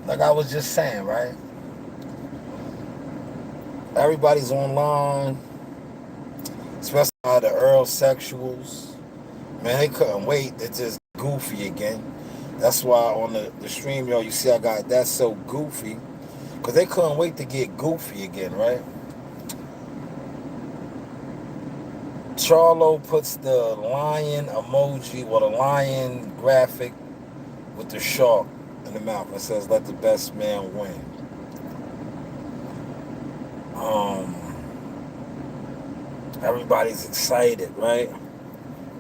like I was just saying, right? Everybody's online, especially the Earl sexuals. Man, they couldn't wait to just goofy again. That's why on the stream, yo, you see I got that's so goofy. Because they couldn't wait to get goofy again, right? Charlo puts the lion emoji or the lion graphic with the shark in the mouth. It says, let the best man win. Everybody's excited, right?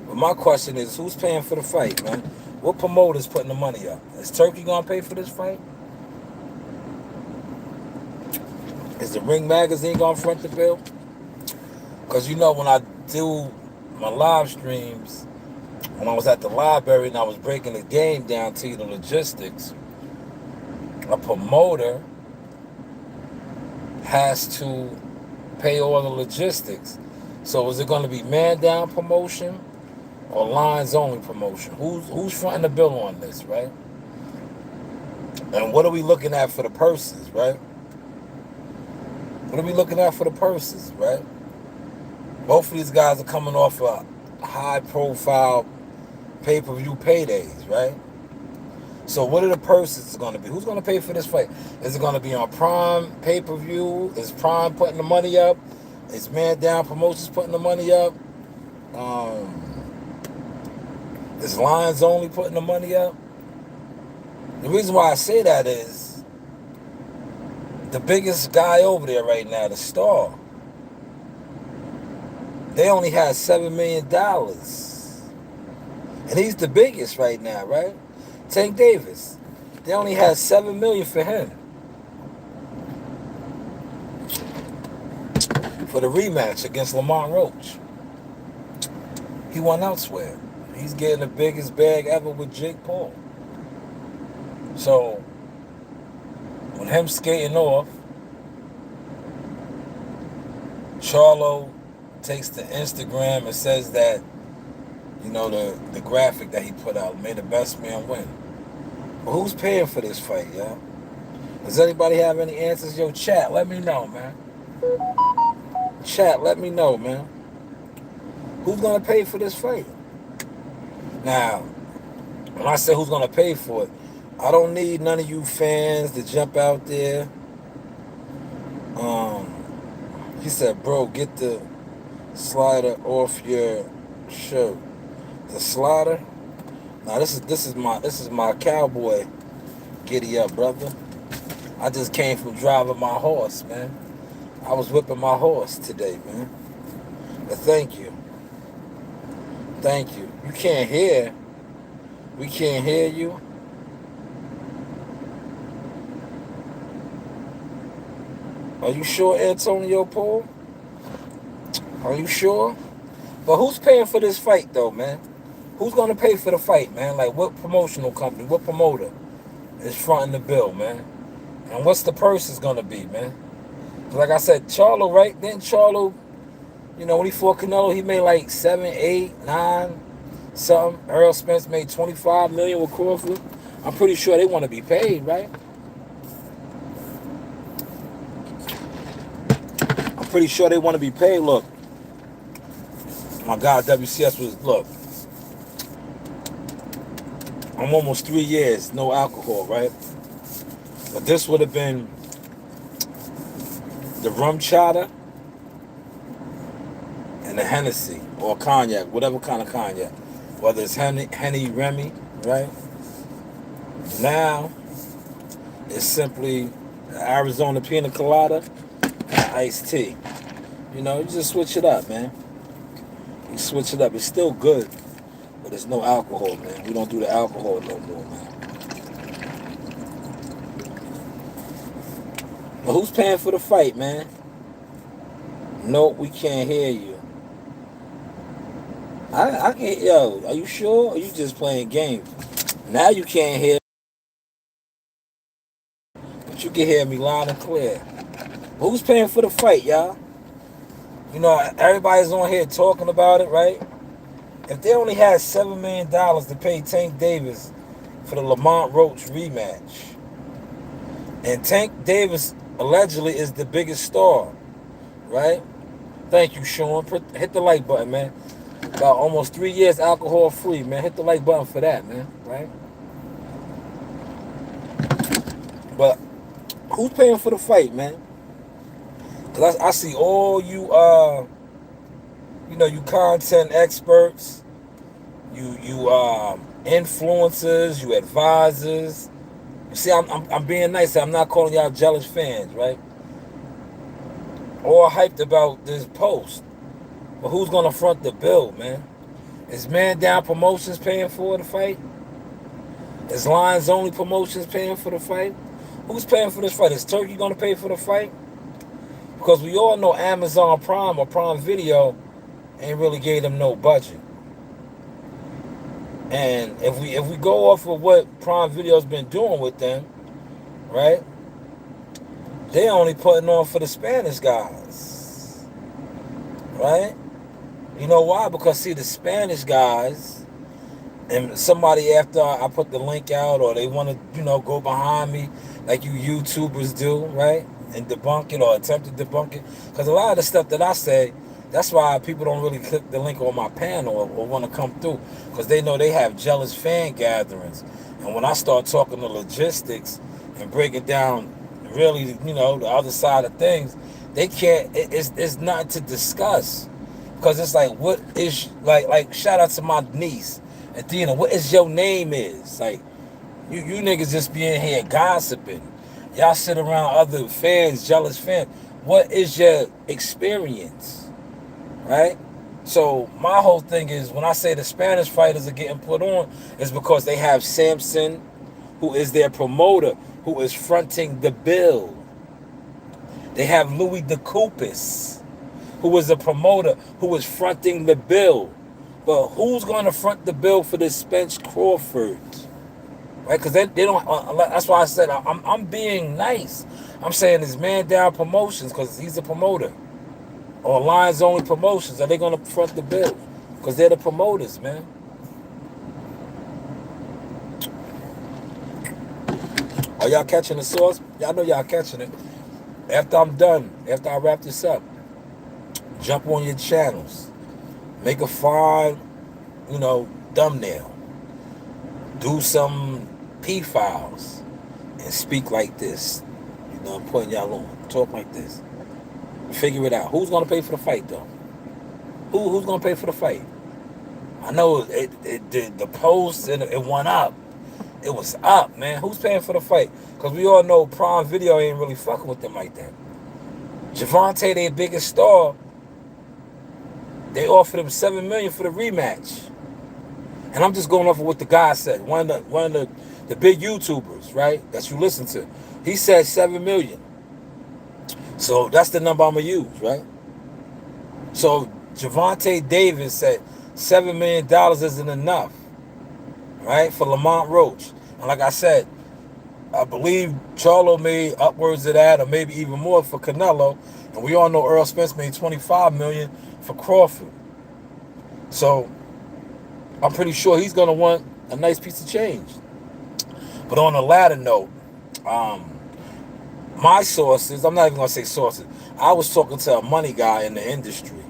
But my question is, who's paying for the fight, man? What promoter's putting the money up? Is Turkey gonna pay for this fight? Is the Ring Magazine gonna front the bill? Because you know when I do my live streams, when I was at the library and I was breaking the game down to you, the logistics, a promoter has to pay all the logistics. So is it going to be Mandown promotion or lines only promotion? Who's fronting the bill on this, right? And what are we looking at for the purses, right? What are we looking at for the purses, right? Both of these guys are coming off a high-profile pay-per-view paydays, right? So what are the purses going to be? Who's going to pay for this fight? Is it going to be on Prime pay-per-view? Is Prime putting the money up? Is Mandown Promotions putting the money up? Is Lions Only putting the money up? The reason why I say that is the biggest guy over there right now, the Star, they only had $7 million. And he's the biggest right now, right? Tank Davis. They only had $7 million for him. For the rematch against Lamont Roach. He won elsewhere. He's getting the biggest bag ever with Jake Paul. So, with him skating off, Charlo takes to Instagram and says that, you know, the graphic that he put out, may the best man win. But who's paying for this fight, y'all? Does anybody have any answers? Yo, chat, let me know, man. Chat, let me know, man. Who's going to pay for this fight? Now, when I say who's going to pay for it, I don't need none of you fans to jump out there. He said, bro, get the slider off your shirt. The slider? Now this is my cowboy giddy up, brother. I just came from driving my horse, man. I was whipping my horse today, man. But thank you. Thank you. You can't hear. We can't hear you. Are you sure, Antonio Paul? Are you sure? But who's paying for this fight, though, man? Who's going to pay for the fight, man? Like, what promotional company, what promoter is fronting the bill, man? And what's the purse is going to be, man? Like I said, Charlo, right? Then Charlo, you know, when he fought Canelo, he made like 7, 8, 9, something. Earl Spence made $25 million with Crawford. I'm pretty sure they want to be paid, right? I'm pretty sure they want to be paid. Look, my God, WCS was, look, I'm almost 3 years, no alcohol, right? But this would have been the rum chata and the Hennessy or cognac, whatever kind of cognac. Whether it's Henny, Remy, right? Now, it's simply Arizona Pina Colada and iced tea. You know, you just switch it up, man. You switch it up. It's still good, but there's no alcohol, man. We don't do the alcohol no more, man. But who's paying for the fight, man? No, we can't hear you. I can't, yo, are you sure? Or are you just playing games? Now you can't hear, but you can hear me loud and clear. But who's paying for the fight, y'all? You know, everybody's on here talking about it, right? If they only had $7 million to pay Tank Davis for the Lamont Roach rematch, And Tank Davis allegedly is the biggest star, right? Thank you, Sean. Hit the like button, man. About almost 3 years alcohol free, man. Hit the like button for that, man. Right? But who's paying for the fight, man? Cause I see all you you content experts, you influencers, you advisors. You see, I'm being nice. I'm not calling y'all jealous fans, right? All hyped about this post. But who's gonna front the bill, man? Is Mandown Promotions paying for the fight? Is Lions Only Promotions paying for the fight? Who's paying for this fight? Is Turkey gonna pay for the fight? Because we all know Amazon Prime or Prime Video ain't really gave them no budget. And if we go off of what Prime Video's been doing with them, right? They only putting on for the Spanish guys, right? You know why? Because see, the Spanish guys, and somebody after I put the link out, or they want to go behind me like you YouTubers do, right? And debunk it or attempt to debunk it. Because a lot of the stuff that I say, that's why people don't really click the link on my panel or want to come through. Because they know they have jealous fan gatherings. And when I start talking the logistics and breaking down really, the other side of things, they can't, it's nothing to discuss. Because it's like, what is, like shout out to my niece, Athena, what is your name is? Like, you niggas just be in here gossiping. Y'all sit around other fans, jealous fans. What is your experience? Right? So my whole thing is, when I say the Spanish fighters are getting put on, is because they have Samson, who is their promoter, who is fronting the bill. They have Louis DeCoupis, who is a promoter, who is fronting the bill. But who's going to front the bill for this Spence Crawford? Right? Because they don't. That's why I said I'm being nice. I'm saying it's Mandown Promotions because he's a promoter, or Lions Only Promotions. Are they going to front the bill? Because they're the promoters, man. Are y'all catching the sauce? Y'all know y'all catching it. After I'm done, after I wrap this up, jump on your channels, make a fine, thumbnail, do some P-files, and speak like this. I'm putting y'all on. Talk like this. Figure it out. Who's gonna pay for the fight, though? Who's gonna pay for the fight? I know the post and it went up. It was up, man. Who's paying for the fight? Because we all know Prime Video ain't really fucking with them like that. Javante, their biggest star, they offered him $7 million for the rematch. And I'm just going off of what the guy said. One of the big YouTubers, right, that you listen to, he said $7 million. So that's the number I'm gonna use, right? So Javante Davis said $7 million isn't enough, right, for Lamont Roach. And like I said, I believe Charlo made upwards of that, or maybe even more for Canelo. And we all know Earl Spence made $25 million for Crawford. So I'm pretty sure he's going to want a nice piece of change. But on a latter note, my sources, I'm not even going to say sources, I was talking to a money guy in the industry.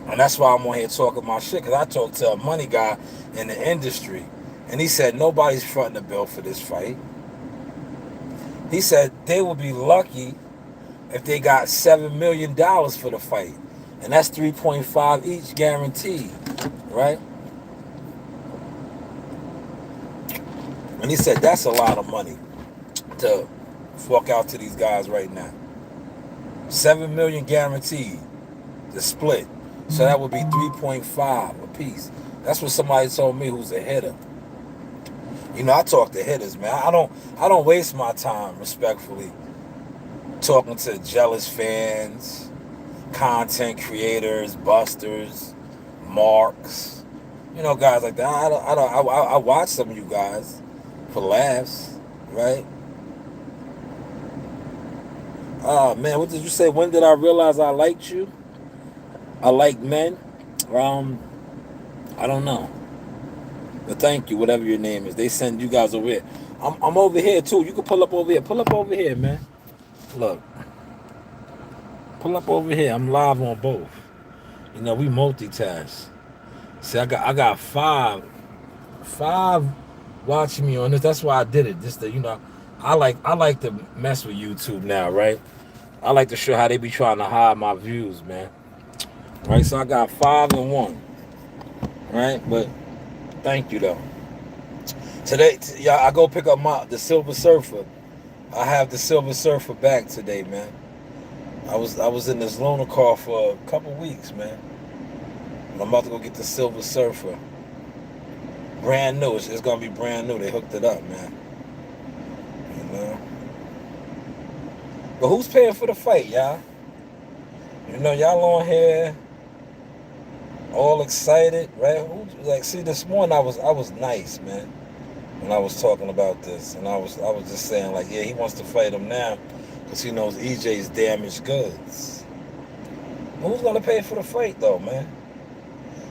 And that's why I'm on here talking my shit, because I talked to a money guy in the industry. And he said nobody's fronting the bill for this fight. He said they would be lucky if they got $7 million for the fight. And that's 3.5 each guaranteed, right? And he said that's a lot of money to fork out to these guys right now. 7 million guaranteed, the split. So that would be 3.5 a piece. That's what somebody told me who's a hitter. I talk to hitters, man. I don't waste my time, respectfully, talking to jealous fans, content creators, busters, marks, guys like that. I watch some of you guys for laughs, right? Man, what did you say? When did I realize I liked you? I like men. I don't know. But thank you, whatever your name is. They send you guys over here. I'm over here too. You can pull up over here. Pull up over here, man. Look, pull up over here. I'm live on both. You know, we multitask. See, I got five watching me on this. That's why I did it. Just to, I like to mess with YouTube now, right? I like to show how they be trying to hide my views, man. Right? So I got 5 and 1. Right? But thank you though. Today, yeah, I go pick up the Silver Surfer. I have the Silver Surfer back today, man. I was in this loaner car for a couple weeks, man. And I'm about to go get the Silver Surfer. Brand new. It's gonna be brand new. They hooked it up, man. You know. But who's paying for the fight, y'all? You know, y'all on here all excited, right? See, this morning I was nice, man, when I was talking about this, and I was just saying like, yeah, he wants to fight him now because he knows EJ's damaged goods. But who's gonna pay for the fight though, man?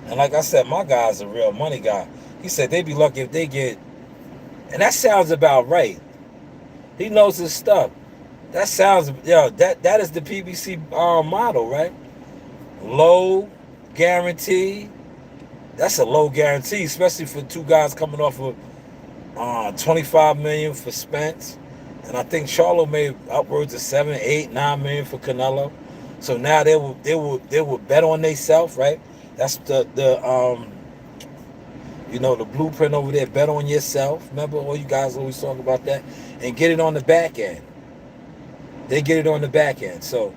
And like I said, my guy's a real money guy. He said they'd be lucky if they get, and that sounds about right. He knows his stuff. That sounds, that is the PBC model, right? Low guarantee. That's a low guarantee, especially for two guys coming off of $25 million for Spence, and I think Charlo made upwards of $7, $8, $9 million for Canelo. So now they will bet on themselves, right? That's the the blueprint over there. Bet on yourself. Remember, all you guys always talk about that, and get it on the back end. They get it on the back end. So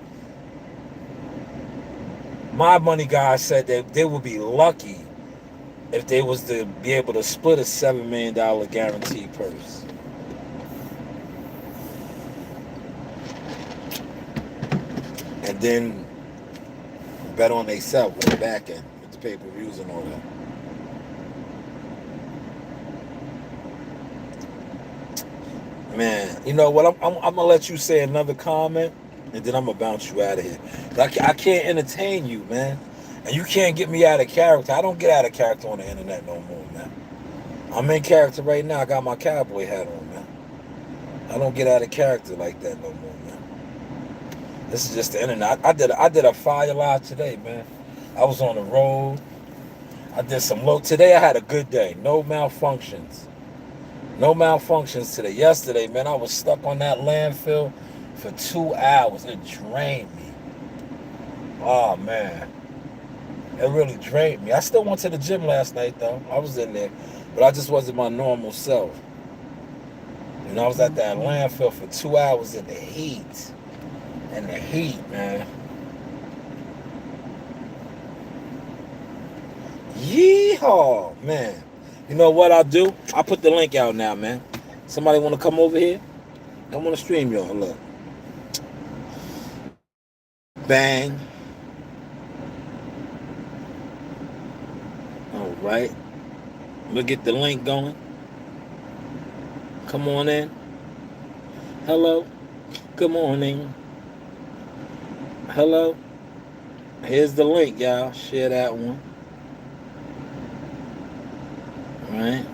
my money guy said that they would be lucky if they was to be able to split a $7 million guaranteed purse. And then bet on themselves on the back end with the pay-per-views and all that. Man, you know what? I'm gonna let you say another comment, and then I'm gonna bounce you out of here. I can't entertain you, man, and you can't get me out of character. I don't get out of character on the internet no more, man. I'm in character right now. I got my cowboy hat on, man. I don't get out of character like that no more, man. This is just the internet. I did a fire live today, man. I was on the road. I did some low. Today I had a good day. No malfunctions. No malfunctions today. Yesterday, man, I was stuck on that landfill for 2 hours. It drained me. Oh, man. It really drained me. I still went to the gym last night, though. I was in there. But I just wasn't my normal self. You know, I was at that landfill for 2 hours in the heat. In the heat, man. Yeehaw, man. You know what I'll do? I'll put the link out now, man. Somebody want to come over here? I want to stream y'all. Look. Bang. All right. We'll get the link going. Come on in. Hello. Good morning. Hello. Here's the link, y'all. Share that one. Right.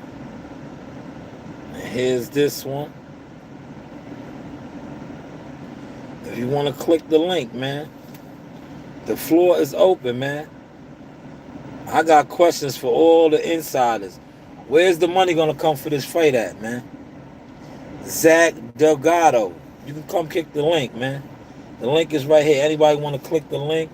And here's this one. If you want to click the link, man, the floor is open, man. I got questions for all the insiders. Where's the money going to come for this fight at, man? Zach Delgado. You can come click the link, man. The link is right here. Anybody want to click the link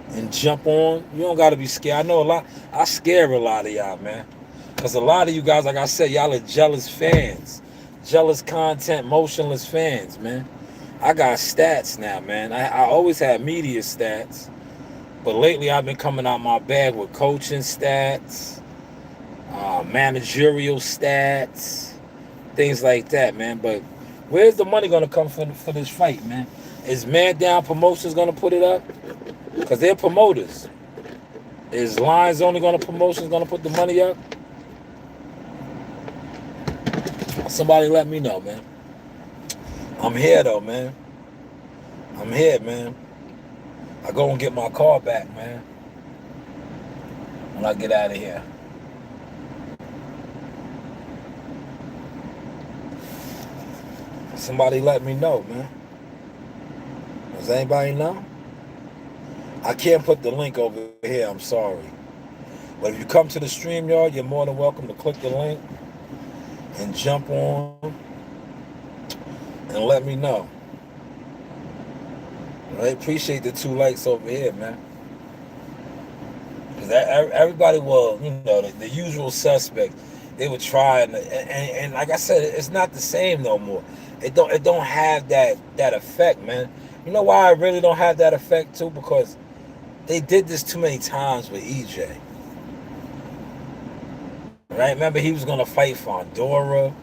and jump on? You don't got to be scared. I know I scare a lot of y'all, man. Because a lot of you guys, like I said, y'all are jealous fans. Jealous content, motionless fans, man. I got stats now, man. I always had media stats. But lately I've been coming out my bag with coaching stats, managerial stats, things like that, man. But where's the money going to come for this fight, man? Is Mandown Promotions going to put it up? Because they're promoters. Is Lions Only Promotions going to put the money up? Somebody let me know, man. I'm here, though, man. I'm here, man. I go and get my car back, man, when I get out of here. Somebody let me know, man. Does anybody know? I can't put the link over here, I'm sorry. But if you come to the StreamYard, you're more than welcome to click the link and jump on and let me know. I appreciate the 2 likes over here, man. Because everybody will, the usual suspects, they would try, and like I said, it's not the same no more. It don't have that effect, man. You know why I really don't have that effect too? Because they did this too many times with EJ. Right? Remember he was gonna fight Fondora.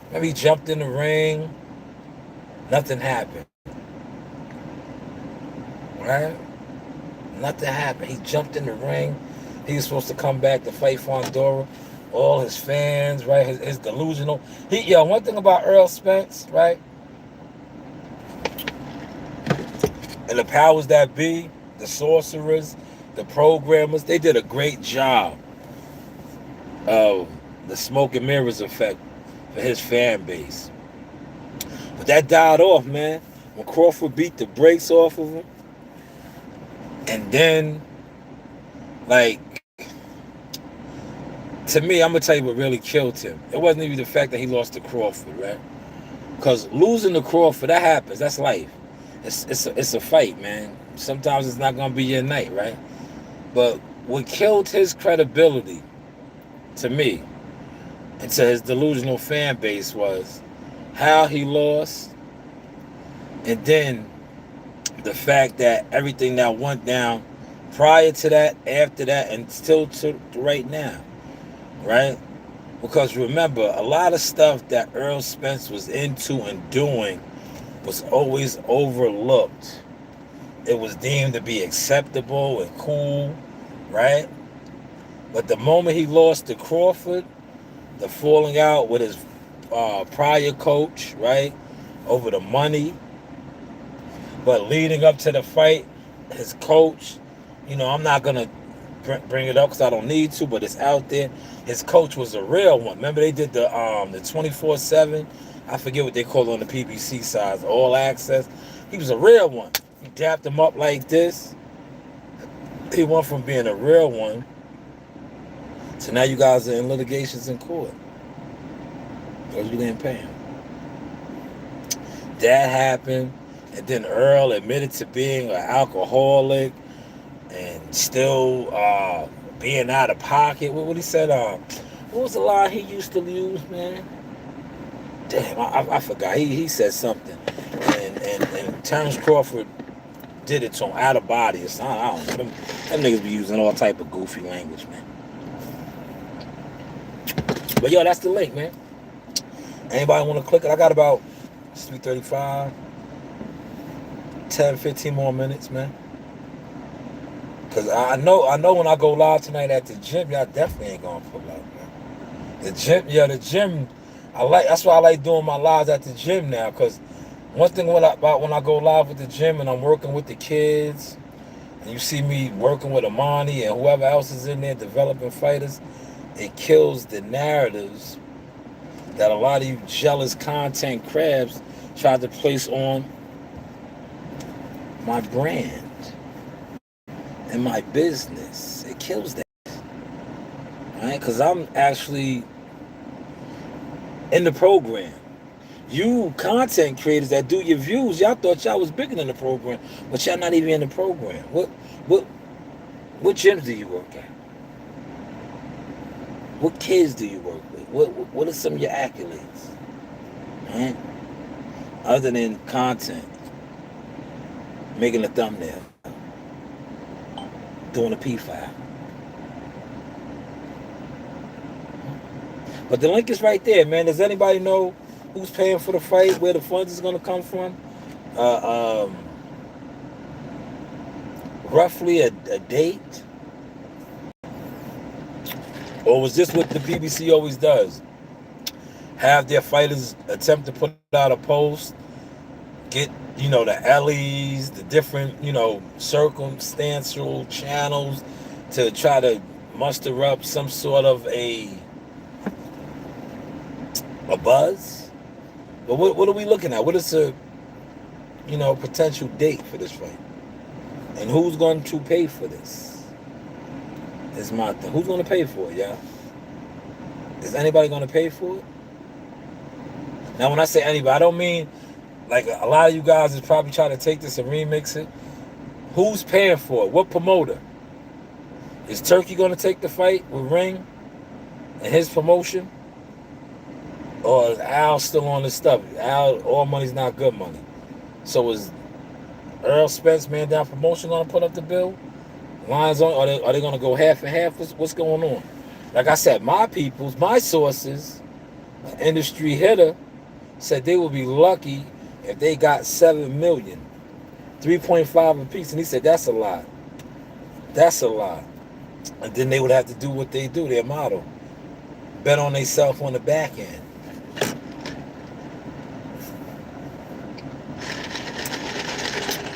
Remember he jumped in the ring. Nothing happened. Right? Nothing happened. He jumped in the ring. He was supposed to come back to fight Fondora. All his fans, right? His delusional. One thing about Earl Spence, right? And the powers that be, the sorcerers, the programmers, they did a great job of the smoke and mirrors effect for his fan base. But that died off, man. When Crawford beat the brakes off of him. And then, like, to me, I'm going to tell you what really killed him. It wasn't even the fact that he lost to Crawford, right? Because losing to Crawford, that happens. That's life. It's a fight, man. Sometimes it's not going to be your night, right? But what killed his credibility, to me, and to his delusional fan base was how he lost, and then the fact that everything that went down prior to that, after that, and still to right now, right? Because remember, a lot of stuff that Earl Spence was into and doing was always overlooked. It was deemed to be acceptable and cool, right? But the moment he lost to Crawford, the falling out with his prior coach, right, over the money, but leading up to the fight, his coach, I'm not going to bring it up because I don't need to, but it's out there. His coach was a real one. Remember they did the 24/7, I forget what they call it on the PBC side, All Access. He was a real one. He dapped him up like this. He went from being a real one to now you guys are in litigations in court because you didn't pay him. That happened. And then Earl admitted to being an alcoholic and still being out of pocket. What he said? What was the line he used to use, man? Damn, I forgot. He said something. And Terrence Crawford did it to him out of body or something. I don't know. Them niggas be using all type of goofy language, man. But yo, that's the link, man. Anybody want to click it? I got about 3:35. 10, 15 more minutes, man. Because I know when I go live tonight at the gym, y'all definitely ain't going to pull up, man. The gym, that's why I like doing my lives at the gym now. Because one thing about when I go live with the gym and I'm working with the kids, and you see me working with Amani and whoever else is in there developing fighters, it kills the narratives that a lot of you jealous content crabs try to place on my brand and my business. It kills that, right? Because I'm actually in the program. You content creators that do your views, y'all thought y'all was bigger than the program, but y'all not even in the program. What gyms do you work at? What kids do you work with? What are some of your accolades, right? Other than content. Making a thumbnail. Doing a P5. But the link is right there, man. Does anybody know who's paying for the fight? Where the funds is going to come from? Roughly a date? Or was this what the BBC always does? Have their fighters attempt to put out a post, get the Ellie's, the different, circumstantial channels to try to muster up some sort of a buzz, But what are we looking at? What is the potential date for this fight? And who's going to pay for this? Is my thing. Who's going to pay for it, y'all? Is anybody going to pay for it? Now, when I say anybody, I don't mean like a lot of you guys is probably trying to take this and remix it. Who's paying for it? What promoter? Is Turkey going to take the fight with Ring and his promotion? Or is Al still on this stuff? Al, all money's not good money. So is Earl Spence Mandown Promotion going to put up the bill? Lines on? Are they going to go half and half? What's going on? Like I said, my peoples, my sources, an industry hitter, said they would be lucky if they got 7 million, 3.5 apiece. And he said, that's a lot. That's a lot. And then they would have to do what they do, their motto. Bet on themselves on the back end.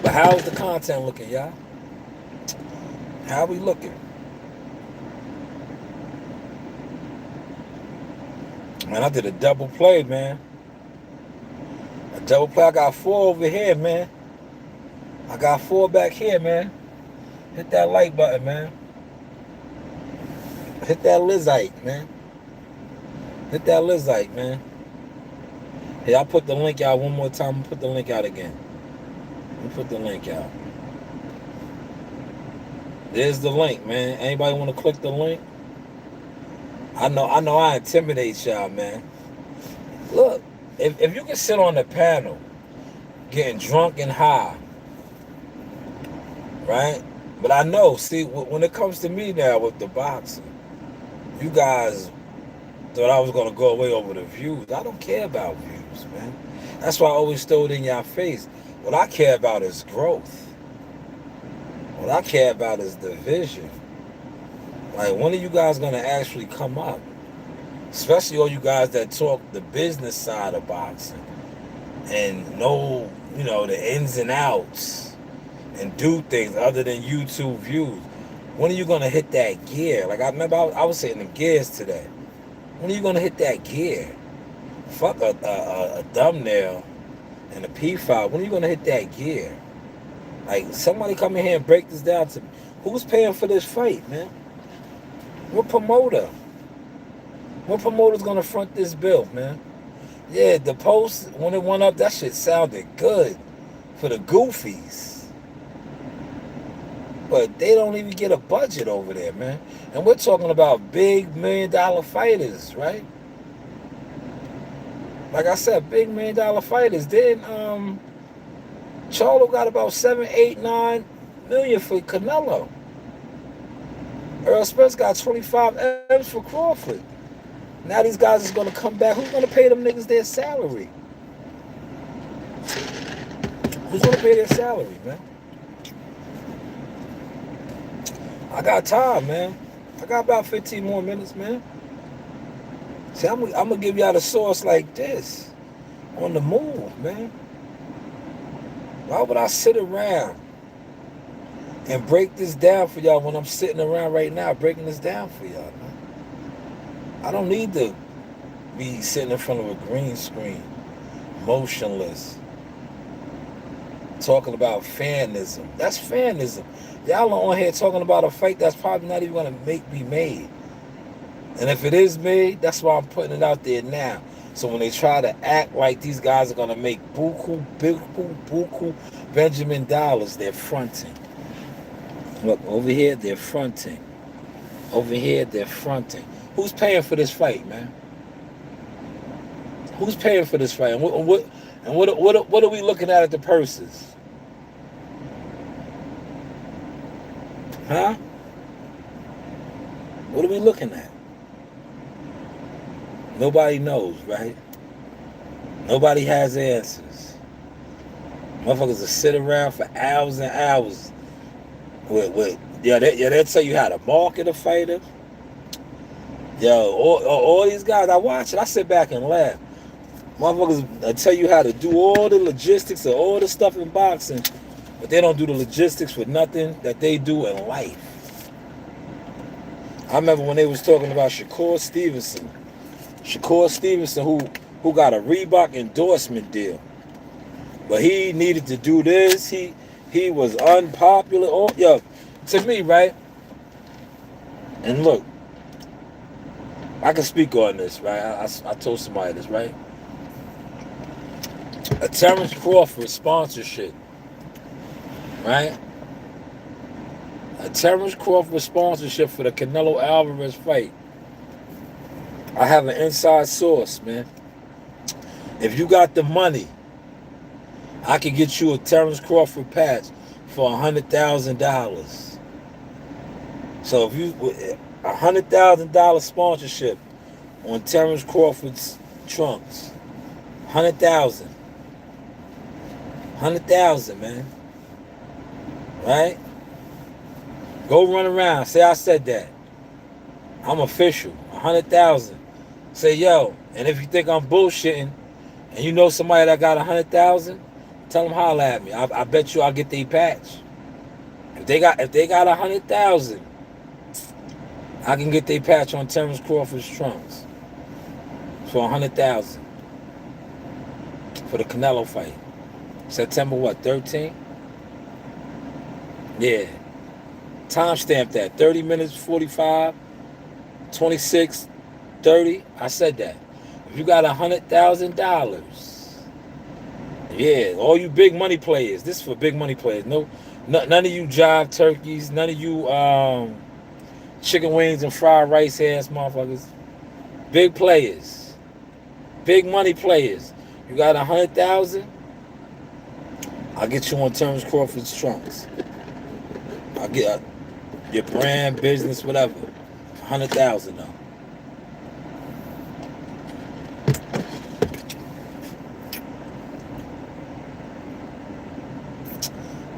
But how's the content looking, y'all? How we looking? Man, I did a double play, man. A double play. I got 4 over here, man. I got 4 back here, man. Hit that like button, man. Hit that Lizite, man. Hit that Lizite, man. Hey, I'll put the link out one more time. I'll put the link out again. Let me put the link out. There's the link, man. Anybody want to click the link? I know I intimidate y'all, man. Look, if you can sit on the panel getting drunk and high, right? But I know, see, when it comes to me now with the boxing, you guys thought I was going to go away over the views. I don't care about views, man. That's why I always throw it in your face. What I care about is growth. What I care about is the vision. Like, when are you guys going to actually come up? Especially all you guys that talk the business side of boxing and know, the ins and outs and do things other than YouTube views. When are you going to hit that gear? Like, I remember I was hitting the gears today. When are you going to hit that gear? Fuck a thumbnail and a P5. When are you going to hit that gear? Like, somebody come in here and break this down to me. Who's paying for this fight, man? What promoter? What promoter's going to front this bill, man? Yeah, the post, when it went up, that shit sounded good for the goofies. But they don't even get a budget over there, man. And we're talking about big $1 million fighters, right? Like I said, big $1 million fighters. Then Charlo got about 7, 8, 9 million for Canelo. Earl Spence got 25 M's for Crawford. Now these guys is going to come back. Who's going to pay them niggas their salary? Who's going to pay their salary, man? I got time, man. I got about 15 more minutes, man. See, I'm going to give y'all the source like this. On the move, man. Why would I sit around and break this down for y'all when I'm sitting around right now breaking this down for y'all, man? I don't need to be sitting in front of a green screen, motionless, talking about fanism. That's fanism. Y'all are on here talking about a fight that's probably not even going to be made. And if it is made, that's why I'm putting it out there now. So when they try to act like these guys are going to make buku Benjamin dollars, they're fronting. Look, over here, they're fronting. Over here, they're fronting. Who's paying for this fight, man? Who's paying for this fight? And what are we looking at the purses? Huh? What are we looking at? Nobody knows, right? Nobody has answers. Motherfuckers will sit around for hours and hours. They'll tell you how to market a fighter. Yo, all these guys, I watch it, I sit back and laugh. Motherfuckers tell you how to do all the logistics of all the stuff in boxing, but they don't do the logistics for nothing that they do in life. I remember when they was talking about Shakur Stevenson, who who got a Reebok endorsement deal. But he needed to do this. He was unpopular. Oh, yo, to me, right? And look, I can speak on this, right? I told somebody this, right? A Terrence Crawford sponsorship, right? A Terrence Crawford sponsorship for the Canelo Alvarez fight. I have an inside source, man. If you got the money, I can get you a Terrence Crawford patch for $100,000. So if you $100,000 sponsorship on Terrence Crawford's trunks, 100,000, 100,000, man. Right? Go run around. Say I said that. I'm official. 100,000. Say yo. And if you think I'm bullshitting, and you know somebody that got 100,000, tell them holler at me. I bet you I'll get their patch. If they got 100,000, I can get their patch on Terrence Crawford's trunks for 100,000 for the Canelo fight. September what? 13? Yeah. Timestamp that. 30 minutes 45, 26, 30. I said that. If you got $100,000, yeah, all you big money players. This is for big money players. None of you jive turkeys. None of you chicken wings and fried rice ass motherfuckers. Big players. Big money players. You got 100,000. I'll get you on Terrence Crawford's trunks. I'll get your brand, business, whatever. 100,000 though.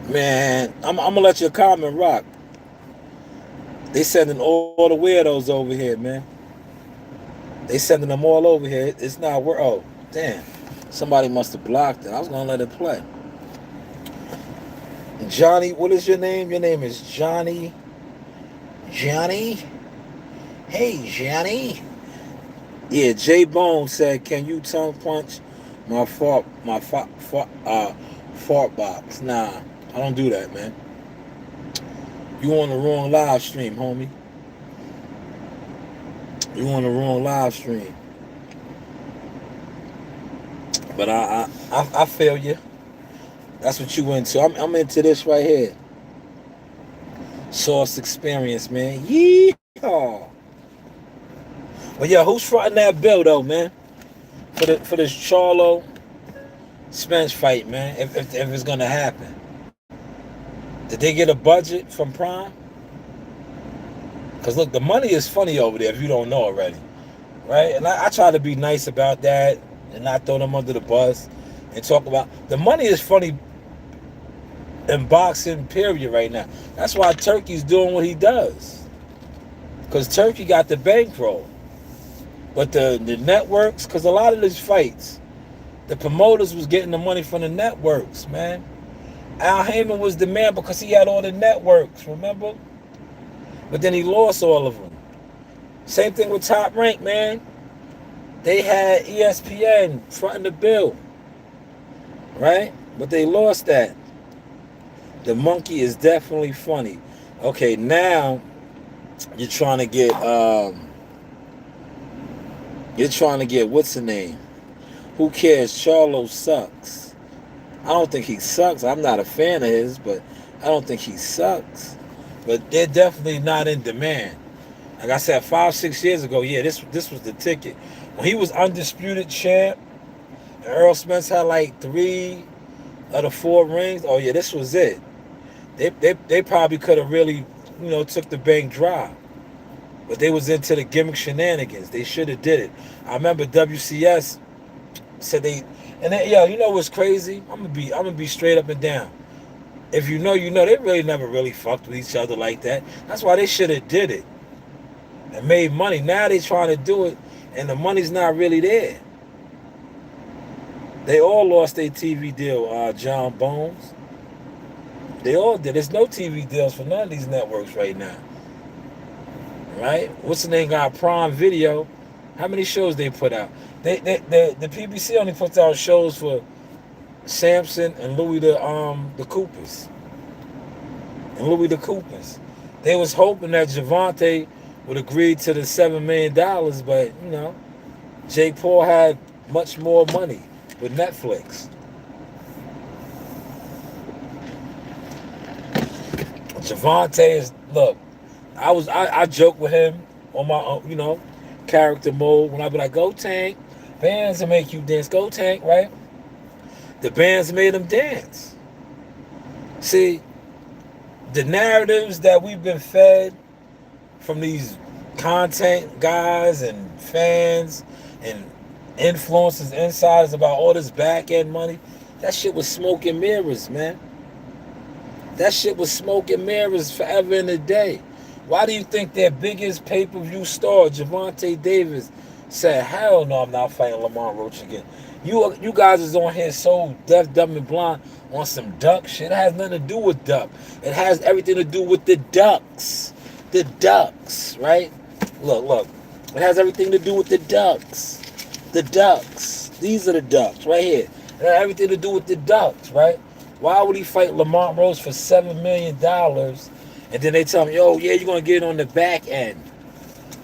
Man, I'm gonna let your comment rock. They sending all the weirdos over here, man. They sending them all over here. It's not work. Oh, damn. Somebody must have blocked it. I was gonna let it play. Johnny, what is your name? Your name is Johnny. Johnny? Hey, Johnny. Yeah, J Bone said, "Can you tongue punch my fart box?" Nah, I don't do that, man. You on the wrong live stream, homie. You on the wrong live stream. But I feel you. That's what you into. I'm into this right here. Source experience, man. Yeehaw. Well, yeah, who's fronting that bill though, man? For this Charlo Spence fight, man. If it's gonna happen, did they get a budget from Prime? Cause look, the money is funny over there if you don't know already, right? And I try to be nice about that and not throw them under the bus and talk about the money is funny in boxing period right now. That's why Turkey's doing what he does. Because Turkey got the bankroll. But the networks, because a lot of these fights, the promoters was getting the money from the networks, man. Al Heyman was the man because he had all the networks, remember? But then he lost all of them. Same thing with Top Rank, man. They had ESPN fronting the bill, right? But they lost that. The monkey is definitely funny. Okay, now you're trying to get what's the name? Who cares? Charlo sucks. I don't think he sucks. I'm not a fan of his, but I don't think he sucks. But they're definitely not in demand. Like I said, 5-6 years ago, yeah, this was the ticket. When he was undisputed champ, and Earl Spence had like 3 of the 4 rings. Oh yeah, this was it. They probably could have really, took the bank dry. But they was into the gimmick shenanigans. They should have did it. I remember WCS said they, and then, you know what's crazy? I'm gonna be straight up and down. If you know, they really never really fucked with each other like that. That's why they should have did it and made money. Now they trying to do it, and the money's not really there. They all lost their TV deal, John Bones. They all did. There's no TV deals for none of these networks right now. Right? What's the name? Got Prime Video. How many shows they put out? The PBC only puts out shows for Samson and Louis the Coopers. And Louis the Coopers. They was hoping that Javante would agree to the $7 million, but Jake Paul had much more money with Netflix. Javante is look. I joke with him on my character mode when I be like, "Go Tank, bands will make you dance. Go Tank, right?" The bands made him dance. See, the narratives that we've been fed from these content guys and fans and influencers, insiders about all this back end money, that shit was smoke and mirrors, man. That shit was smoke and mirrors forever and a day. Why do you think their biggest pay-per-view star, Javante Davis, said, "Hell no, I'm not fighting Lamont Roach again"? You guys is on here so deaf, dumb, and blind on some duck shit. It has nothing to do with duck. It has everything to do with the ducks. The ducks, right? Look. It has everything to do with the ducks. The ducks. These are the ducks right here. It has everything to do with the ducks, right? Why would he fight Lamont Rose for $7 million? And then they tell him, "Yo, yeah, you're going to get it on the back end."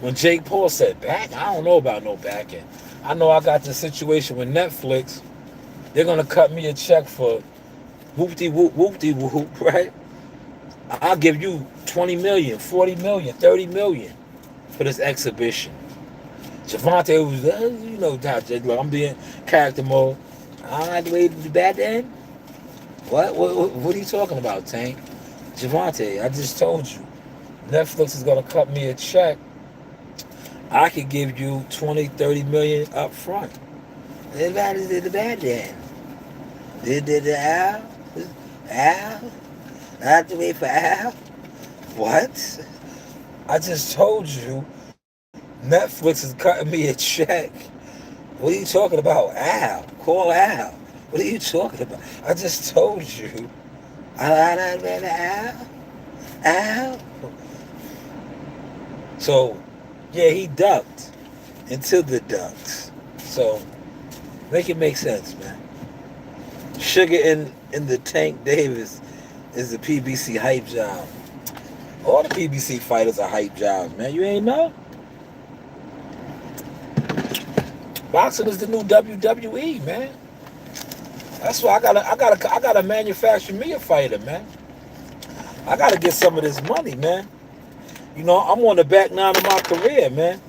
When Jake Paul said, "Back? I don't know about no back end. I know I got the situation with Netflix. They're going to cut me a check for whoop-de-whoop, right? I'll give you 20 million, 40 million, 30 million for this exhibition." Javante was, look, I'm being character mode. I the way to the back end? What are you talking about, Tank? Javante, I just told you. Netflix is going to cut me a check. I could give you 20, 30 million up front. Everybody's in the bad end. Did Al? Al? I have to wait for Al? What? I just told you Netflix is cutting me a check. What are you talking about? Al. Call Al. What are you talking about? I just told you. Al? Al? So, yeah, he ducked into the ducks. So, make it make sense, man. Sugar in the Tank Davis is the PBC hype job. All the PBC fighters are hype jobs, man. You ain't know? Boxing is the new WWE, man. That's why I gotta manufacture me a fighter, man. I gotta get some of this money, man. I'm on the back nine of my career, man.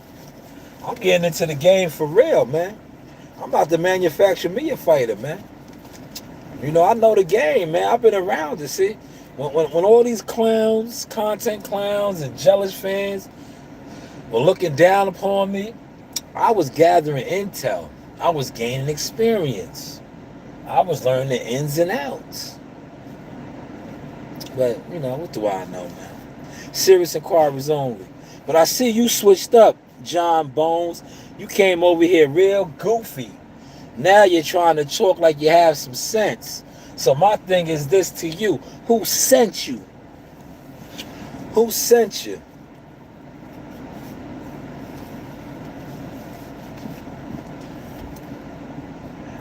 I'm getting into the game for real, man. I'm about to manufacture me a fighter, man. I know the game, man. I've been around it, see. When all these clowns, content clowns and jealous fans were looking down upon me, I was gathering intel. I was gaining experience. I was learning the ins and outs. But, what do I know, man? Serious inquiries only. But I see you switched up, John Bones. You came over here real goofy. Now you're trying to talk like you have some sense. So my thing is this to you. Who sent you? Who sent you?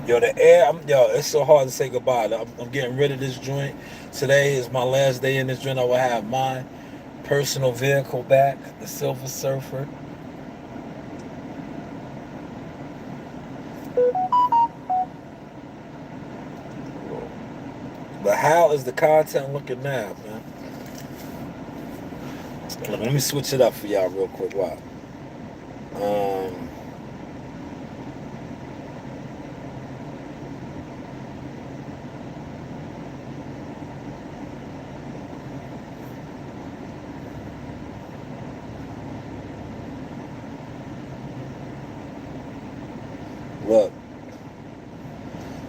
Yo, the air, it's so hard to say goodbye. I'm getting rid of this joint. Today is my last day in this joint. I will have my personal vehicle back, the Silver Surfer. But how is the content looking now, man? Let me switch it up for y'all real quick. Wow. Look.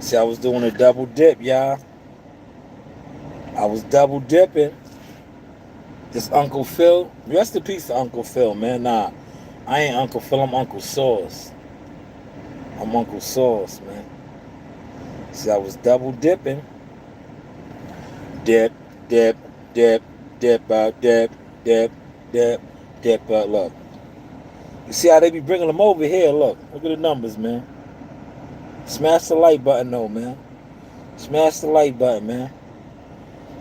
See, I was doing a double dip, y'all. I was double dipping. This Uncle Phil. Rest in peace to Uncle Phil, man. Nah, I ain't Uncle Phil. I'm Uncle Sauce. I'm Uncle Sauce, man. See, I was double dipping. Dip, dip, dip, dip, dip, dip, dip, dip, look. You see how they be bringing them over here? Look at the numbers, man. Smash the like button, though, man. Smash the like button, man.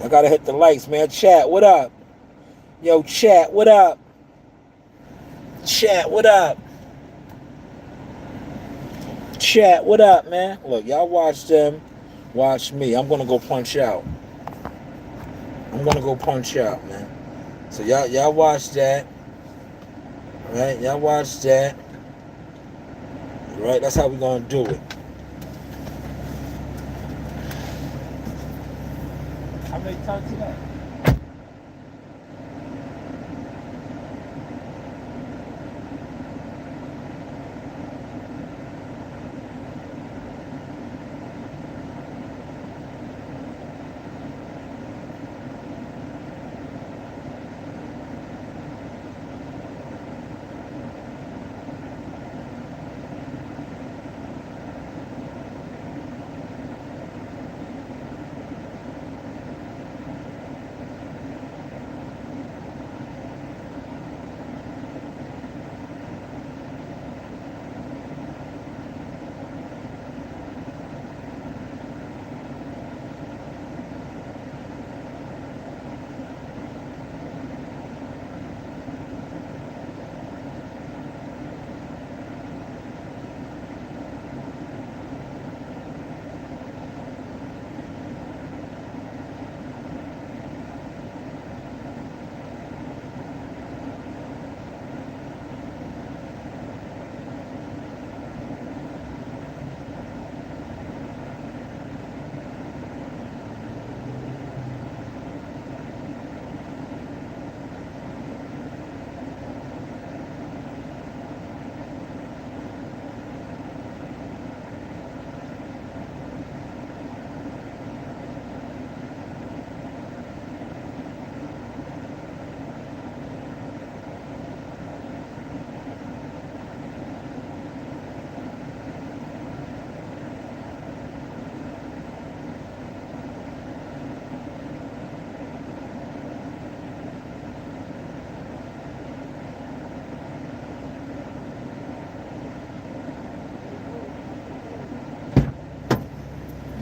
I gotta hit the likes, man. Chat, what up? Yo, chat, what up? Chat, what up? Chat, what up, man? Look, y'all watch them. Watch me. I'm gonna go punch out. I'm gonna go punch out, man. So y'all watch that. Right? Y'all watch that. Right? That's how we gonna do it. How many times today?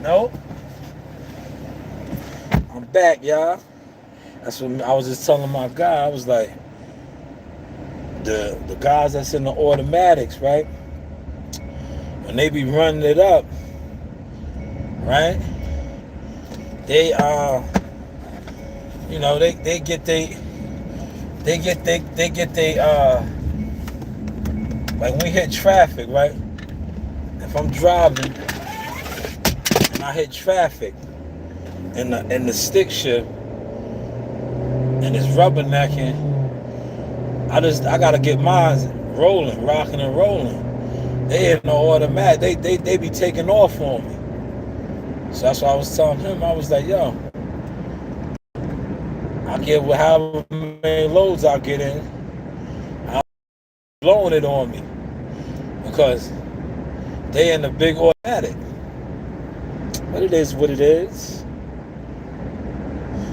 Nope. I'm back, y'all. That's what I was just telling my guy. I was like, the guys that's in the automatics, right? When they be running it up, right? They you know, they get they like when we hit traffic, right? If I'm driving and I hit traffic and the stick shift and it's rubbernecking, I gotta get mine rolling, rocking and rolling. They ain't no automatic. They be taking off on me. So that's why I was telling him. I was like, yo, I get however many loads I get in, I'm blowing it on me because they in the big automatic. But it is what it is.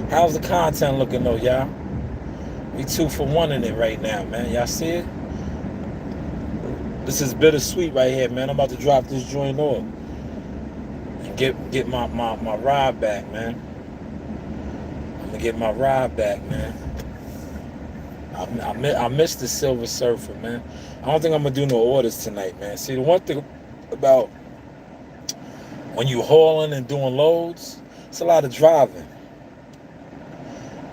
How's the content looking though, y'all? We 2 for 1 in it right now, man. Y'all see it? This is bittersweet right here, man. I'm about to drop this joint off and get my ride back, man. I'm gonna get my ride back, man. I missed the Silver Surfer, man. I don't think I'm gonna do no orders tonight, man. See, the one thing about when you hauling and doing loads, it's a lot of driving.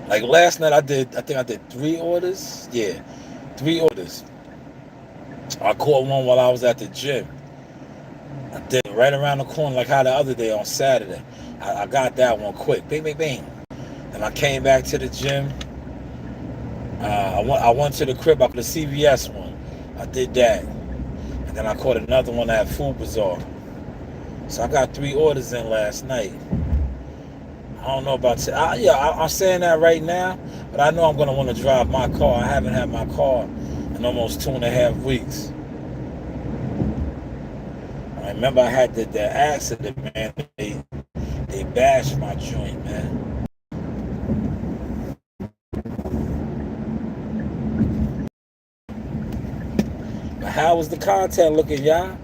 Like last night I think I did 3 orders. Yeah, 3 orders. I caught one while I was at the gym. I did it right around the corner like how the other day on Saturday. I got that one quick. Bing, bing, bing. And I came back to the gym. I went to the crib. I put the CVS one. I did that. And then I caught another one at Food Bazaar. So I got 3 orders in last night. I don't know about I'm saying that right now, but I know I'm going to want to drive my car. I haven't had my car in almost 2.5 weeks. I remember I had the accident, man. They bashed my joint, man. How is the content looking, y'all?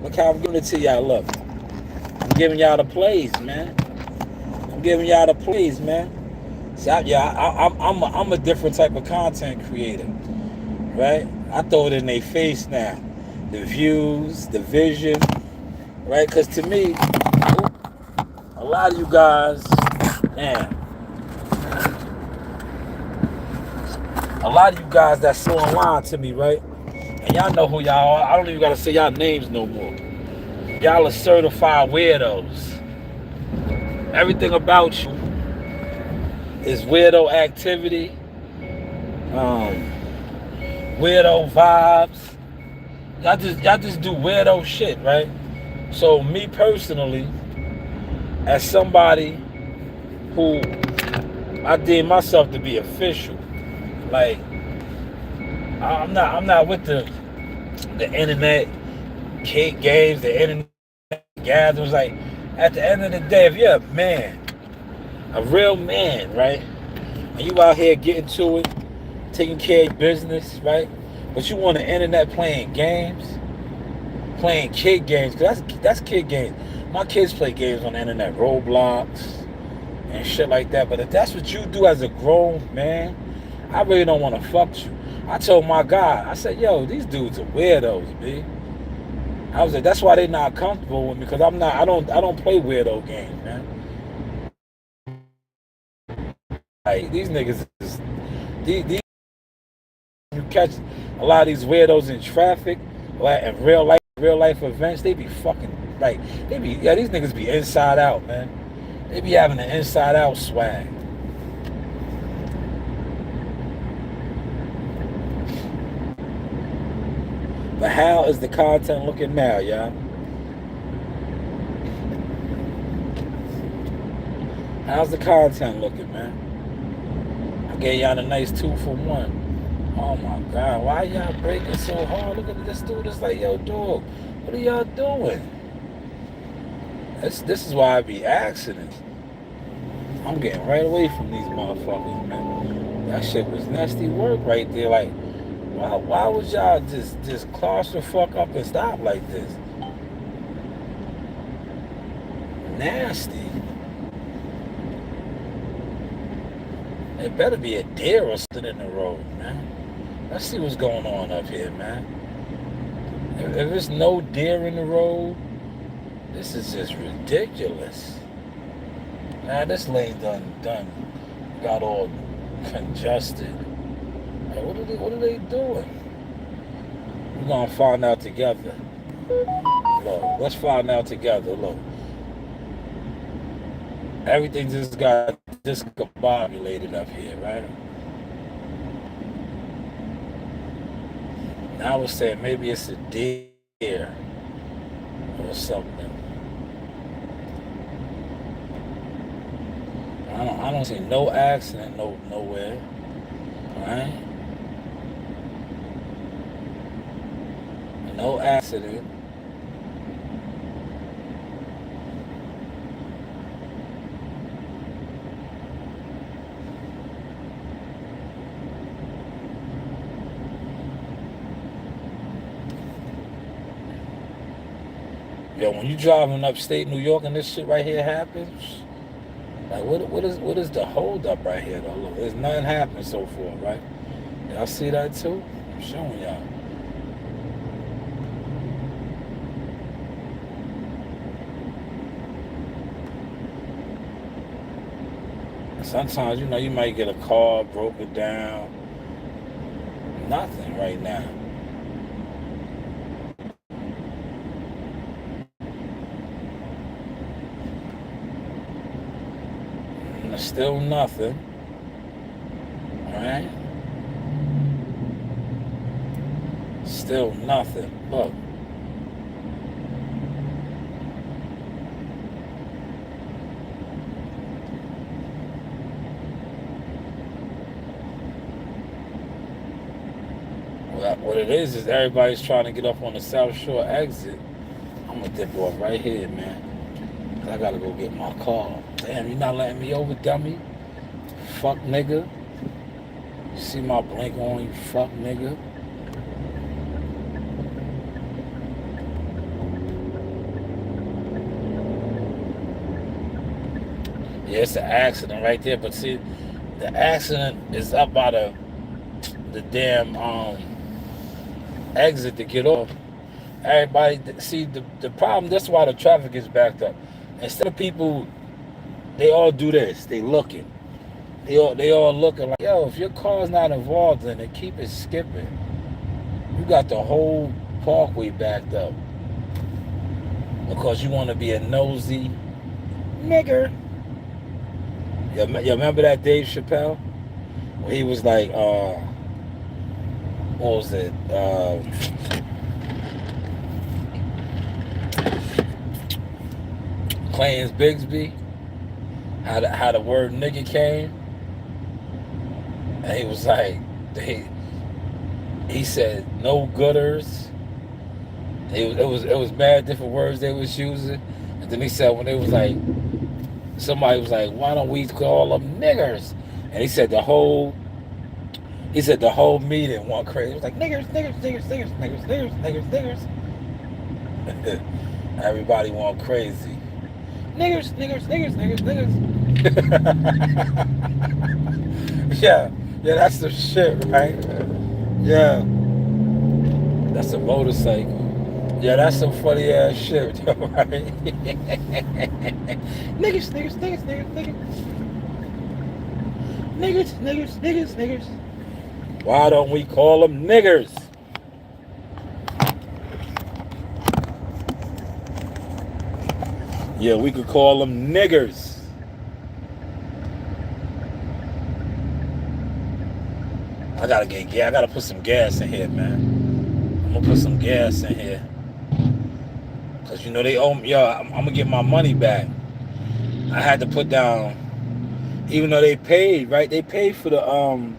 Look how I'm giving it to y'all. Look, I'm giving y'all the plays, man. I'm giving y'all the plays, man. See, I'm a different type of content creator, right? I throw it in their face now. The views, the vision, right? Because to me, a lot of you guys, man, a lot of you guys that's so online to me, right? And y'all know who y'all are. I don't even gotta say y'all names no more. Y'all are certified weirdos. Everything about you is weirdo activity, um, weirdo vibes. Y'all just do weirdo shit, right? So me personally, as somebody who I deem myself to be official, like I'm not with the internet kid games, the internet gatherings. Like at the end of the day, if you're a man, a real man, right, and you out here getting to it, taking care of your business, right, but you on the internet playing games, playing kid games, because that's kid games. My kids play games on the internet, Roblox and shit like that. But if that's what you do as a grown man, I really don't want to fuck you. I told my guy, I said, yo, these dudes are weirdos, B. I was like, that's why they not comfortable with me, because I don't play weirdo games, man. Like these niggas is these you catch a lot of these weirdos in traffic, like in real life events, they be fucking like these niggas be inside out, man. They be having an inside out swag. But how is the content looking now, y'all? How's the content looking, man? I gave y'all a nice 2-for-1. Oh my God, why y'all breaking so hard? Look at this dude. It's like, yo, dog, what are y'all doing? This is why I be accidents. I'm getting right away from these motherfuckers, man. That shit was nasty work right there. Like, why would y'all just class the fuck up and stop like this? Nasty. There better be a deer or something in the road, man. Let's see what's going on up here, man. If there's no deer in the road, this is just ridiculous. Nah, this lane done got all congested. Like, what are they doing? We're gonna find out together. Look, let's find out together. Look. Everything just got discombobulated up here, right? Now I was saying maybe it's a deer or something. I don't see no accident nowhere, right? No accident. Yo, when you driving upstate New York and this shit right here happens, like what is the hold up right here though? Look, there's nothing happening so far, right? Y'all see that too? I'm showing y'all. Sometimes, you might get a car broken down. Nothing right now. Still nothing. Alright? Still nothing. Look. What it is everybody's trying to get up on the South Shore exit. I'm gonna dip off right here, man. I gotta go get my car. Damn, you not letting me over, dummy? Fuck nigga. You see my blink on, you fuck nigga? Yeah, it's an accident right there. But see, the accident is up by the damn exit to get off. Everybody see the problem. That's why the traffic is backed up. Instead of people, they all do this. They looking. They all looking like, yo, if your car's not involved in it, keep it skipping. You got the whole parkway backed up because you want to be a nosy nigger. You remember that Dave Chappelle? Where he was like, what was it? Clarence Bigsby. How the word nigga came. And he was like, he said no gooders. It was mad different words they was using. And then he said when it was like, somebody was like, why don't we call them niggers? And he said the whole meeting went crazy. It was like niggers, niggers, niggers, niggers, niggers, niggers, niggers, niggers. Everybody went crazy. Niggers, niggers, niggers, niggers, niggers. Yeah, that's the shit, right? Yeah, that's a motorcycle. Yeah, that's some funny ass shit, right? Niggers, niggers, niggers, niggers, niggers. Niggers, niggers, niggers, niggers. Why don't we call them niggers? Yeah, we could call them niggers. I gotta put some gas in here, man. I'm gonna put some gas in here. Cause you know they owe me, I'm gonna get my money back. I had to put down, even though they paid, right? They paid for the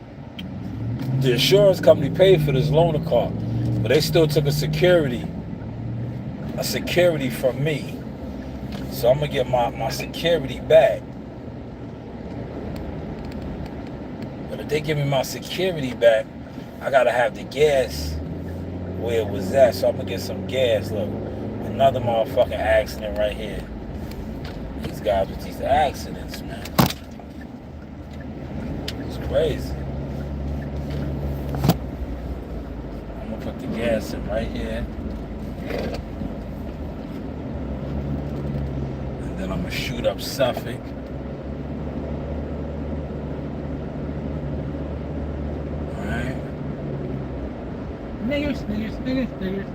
insurance company paid for this loaner car. But they still took a security from me. So I'm gonna get my security back. But if they give me my security back, I gotta have the gas where it was at. So I'm gonna get some gas. Look, another motherfucking accident right here. These guys with these accidents, man. It's crazy. I'm gonna put the gas in right here. And then I'm gonna shoot up Suffolk. Alright. Niggers, niggers, niggers, niggers.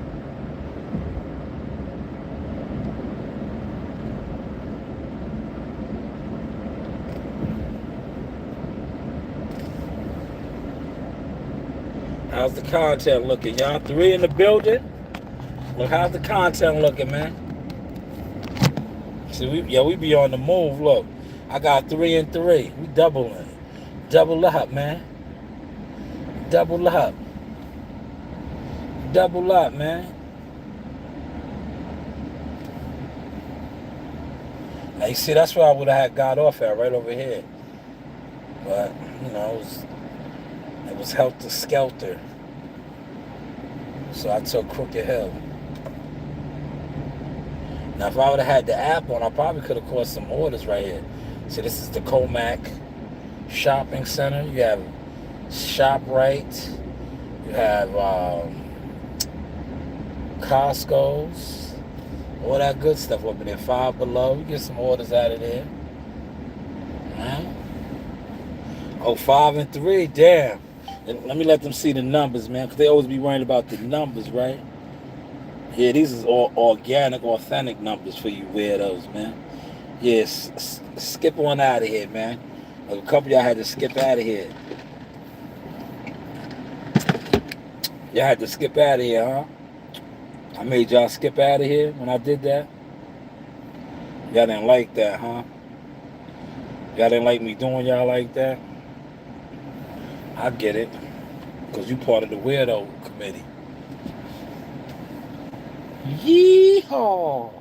How's the content looking, y'all? 3 in the building. Look, how's the content looking, man? See, we be on the move. Look, I got 3 and 3. We doubling. Double up, man. Double up. Double up, man. Now, you see, that's where I would have had got off at, right over here. But, you know, it was helter skelter. So I took Crooked Hill. Now, if I would have had the app on, I probably could have caught some orders right here. So this is the Comac Shopping Center. You have ShopRite. You have Costco's. All that good stuff up in there. Five Below. You get some orders out of there. Alright. Oh, 5 and 3. Damn. And let me let them see the numbers, man, because they always be worrying about the numbers, right? Yeah, these is all organic, authentic numbers for you weirdos, man. Yes, skip on out of here, man. Like a couple of y'all had to skip out of here. Y'all had to skip out of here, huh? I made y'all skip out of here when I did that. Y'all didn't like that, huh? Y'all didn't like me doing y'all like that? I get it. Because you part of the weirdo committee. Yeehaw!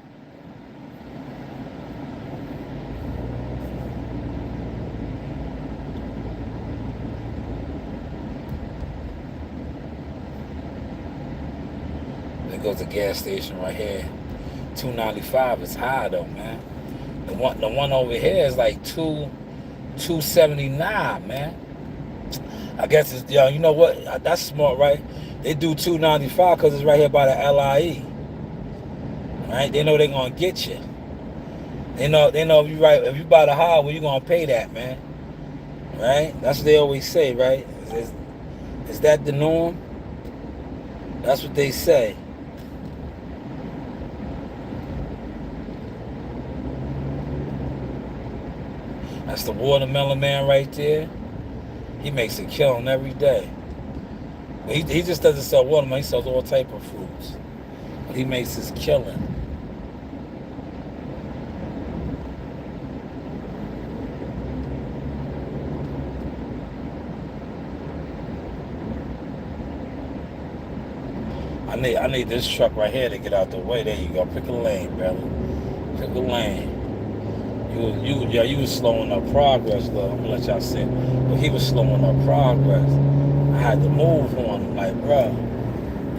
There goes the gas station right here. $2.95 is high though, man. The one over here is like 279, man. I guess it's, you know what? That's smart, right? They do 295 because it's right here by the LIE. Right? They know they're gonna get you. They know if you buy the highway, you're gonna pay that, man. Right? That's what they always say, right? Is that the norm? That's what they say. That's the watermelon man right there. He makes a killing every day. He just doesn't sell watermelon. He sells all type of fruits. But he makes his killing. I need this truck right here to get out the way. There you go. Pick a lane, brother. Pick a lane. You was slowing up progress, though. I'm gonna let y'all see. But he was slowing up progress. I had to move on him, like, bro.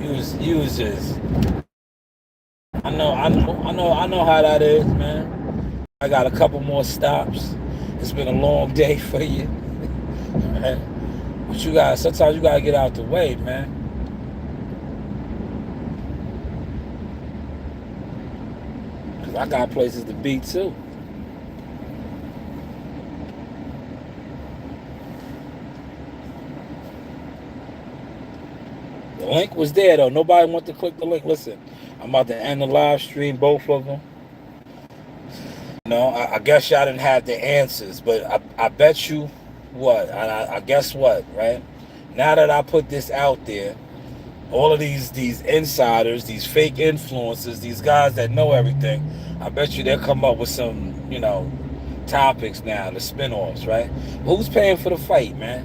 You was just. I know how that is, man. I got a couple more stops. It's been a long day for you. But sometimes you gotta get out the way, man. Cause I got places to be too. The link was there though. Nobody wanted to click the link. Listen, I'm about to end the live stream, both of them. I guess y'all didn't have the answers, but I bet you what. I guess what, right? Now that I put this out there, all of these insiders, these fake influencers, these guys that know everything, I bet you they'll come up with some, topics now, the spinoffs, right? Who's paying for the fight, man?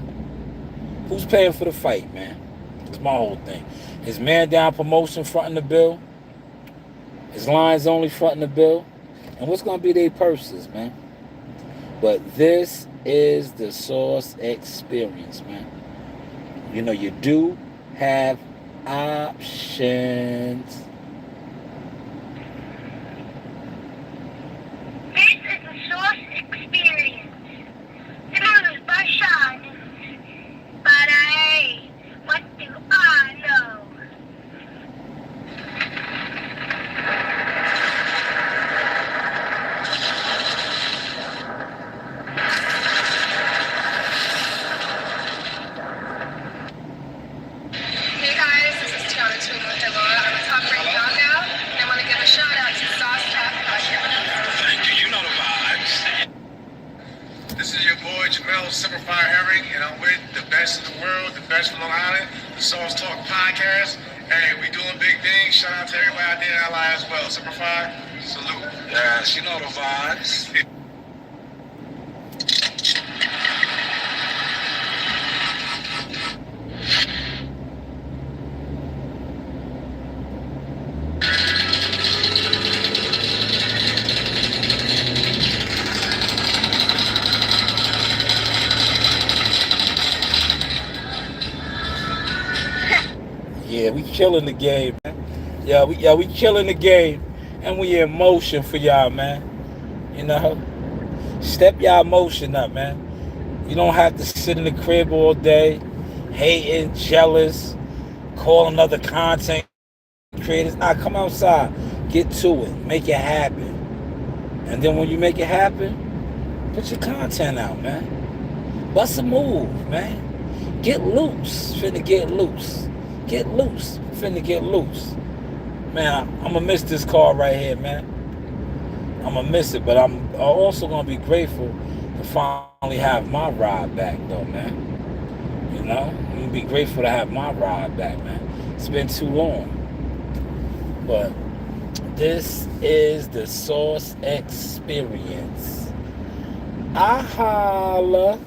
Who's paying for the fight, man? That's my whole thing. His Mandown promotion fronting the bill. His lines only fronting the bill. And what's going to be their purses, man? But this is the Source experience, man. You do have options. This is the Source experience. Surrounded by shyness. But hey, what do I know? Hey guys, this is Tiana Tuma. Hello, I'm a top rated knockout, and I want to give a shout out to Sauce Tap. Thank you. You know the vibes. This is your boy Jamel Simplify Herring, and I'm with the best in the world, the best from Long Island, the Sauce Talk podcast. Hey, we doing big things. Shout out to everybody out there in LA as well. Simplify, salute. Yes, you know the vibes. Yeah, we killing the game, man. We killing the game, and we in motion for y'all, man. Step y'all motion up, man. You don't have to sit in the crib all day, hating, jealous, calling other content creators. Nah, come outside, get to it, make it happen, and then when you make it happen, put your content out, man. Bust a move, man. Get loose, finna get loose. Get loose. Finna get loose. Man, I'm going to miss this car right here, man. I'm going to miss it, but I'm also going to be grateful to finally have my ride back, though, man. I'm going to be grateful to have my ride back, man. It's been too long. But this is the Source experience. I holla.